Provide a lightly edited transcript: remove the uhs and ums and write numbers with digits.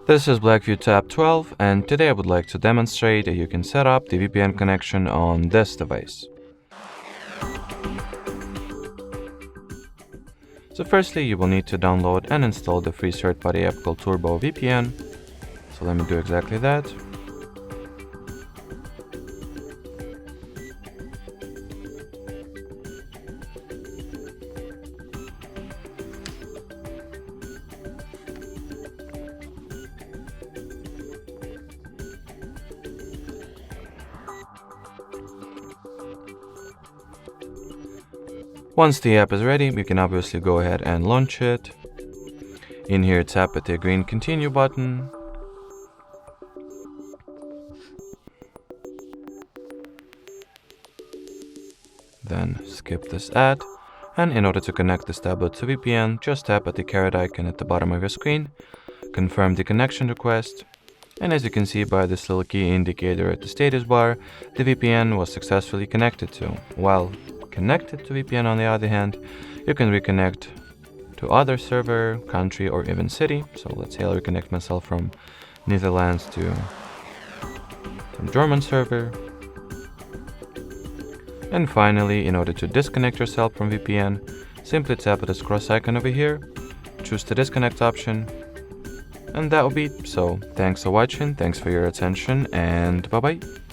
This is BLACKVIEW Tab 12, and today I would like to demonstrate that you can set up the VPN connection on this device. So firstly, you will need to download and install the free third-party app called TurboVPN. So let me do exactly that. Once the app is ready, you can obviously go ahead and launch it. In here, tap at the green continue button. Then skip this ad. And in order to connect this tablet to VPN, just tap at the caret icon at the bottom of your screen, confirm the connection request. And as you can see by this little key indicator at the status bar, the VPN was successfully connected to. While connected to VPN, on the other hand, you can reconnect to other server, country, or even city. So let's say I'll reconnect myself from Netherlands to some German server. And finally, in order to disconnect yourself from VPN, simply tap at this cross icon over here, choose the disconnect option, and that will be it. So thanks for watching, thanks for your attention, and bye bye.